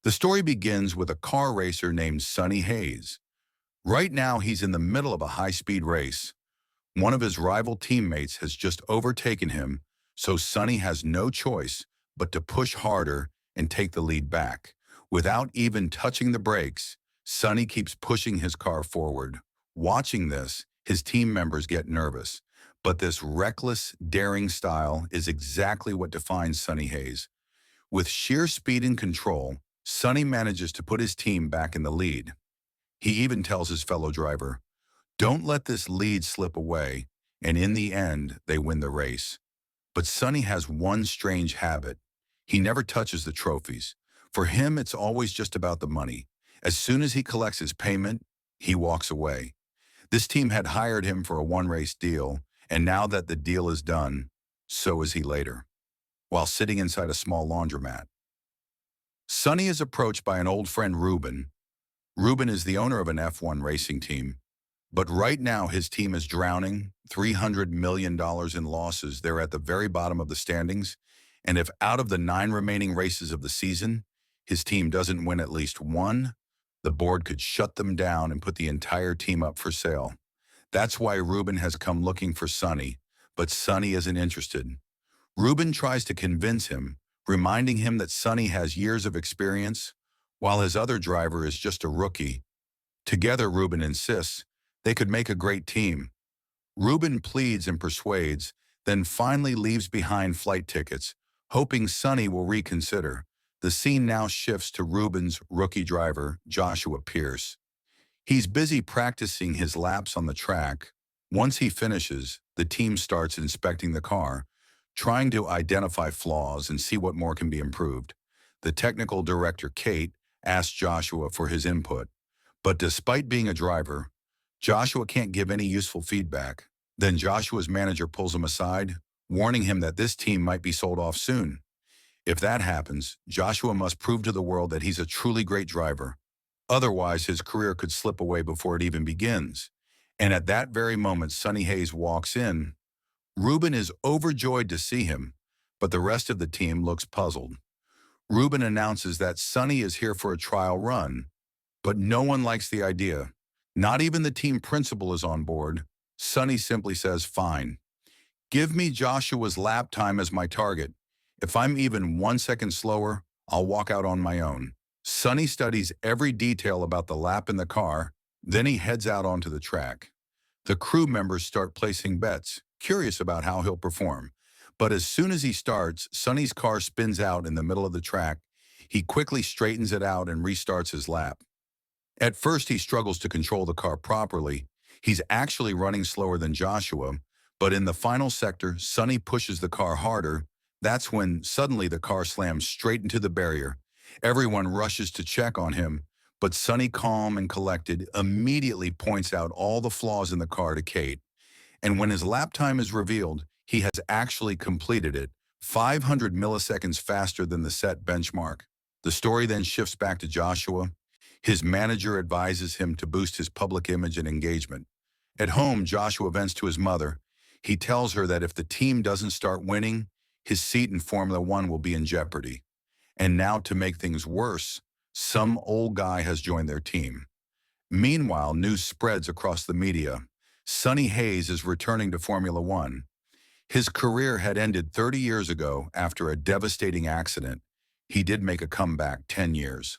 The story begins with a car racer named Sonny Hayes. Right now, he's in the middle of a high-speed race. One of his rival teammates has just overtaken him, so Sonny has no choice but to push harder and take the lead back. Without even touching the brakes, Sonny keeps pushing his car forward. Watching this, his team members get nervous. But this reckless, daring style is exactly what defines Sonny Hayes. With sheer speed and control, Sonny manages to put his team back in the lead. He even tells his fellow driver, "Don't let this lead slip away," and in the end, they win the race. But Sonny has one strange habit. He never touches the trophies. For him, it's always just about the money. As soon as he collects his payment, he walks away. This team had hired him for a one-race deal, and now that the deal is done, so is he later, while sitting inside a small laundromat. Sonny is approached by an old friend, Ruben. Ruben is the owner of an F1 racing team. But right now, his team is drowning, $300 million in losses. They're at the very bottom of the standings. And if out of the 9 remaining races of the season, his team doesn't win at least one, the board could shut them down and put the entire team up for sale. That's why Ruben has come looking for Sonny, but Sonny isn't interested. Ruben tries to convince him, reminding him that Sonny has years of experience, while his other driver is just a rookie. Together, Ruben insists, they could make a great team. Ruben pleads and persuades, then finally leaves behind flight tickets, hoping Sonny will reconsider. The scene now shifts to Ruben's rookie driver, Joshua Pierce. He's busy practicing his laps on the track. Once he finishes, the team starts inspecting the car, trying to identify flaws and see what more can be improved. The technical director, Kate, asks Joshua for his input. But despite being a driver, Joshua can't give any useful feedback. Then Joshua's manager pulls him aside, warning him that this team might be sold off soon. If that happens, Joshua must prove to the world that he's a truly great driver. Otherwise, his career could slip away before it even begins. And at that very moment, Sonny Hayes walks in. Ruben is overjoyed to see him, but the rest of the team looks puzzled. Ruben announces that Sonny is here for a trial run, but no one likes the idea. Not even the team principal is on board. Sonny simply says, "Fine. Give me Joshua's lap time as my target. If I'm even 1 second slower, I'll walk out on my own." Sonny studies every detail about the lap in the car, then he heads out onto the track. The crew members start placing bets, curious about how he'll perform. But as soon as he starts, Sonny's car spins out in the middle of the track. He quickly straightens it out and restarts his lap. At first, he struggles to control the car properly. He's actually running slower than Joshua, but in the final sector, Sonny pushes the car harder. That's when suddenly the car slams straight into the barrier. Everyone rushes to check on him, but Sonny, calm and collected, immediately points out all the flaws in the car to Kate. And when his lap time is revealed, he has actually completed it, 500 milliseconds faster than the set benchmark. The story then shifts back to Joshua. His manager advises him to boost his public image and engagement. At home, Joshua vents to his mother. He tells her that if the team doesn't start winning, his seat in Formula One will be in jeopardy. And now, to make things worse, some old guy has joined their team. Meanwhile, news spreads across the media. Sonny Hayes is returning to Formula One. His career had ended 30 years ago after a devastating accident. He did make a comeback 10 years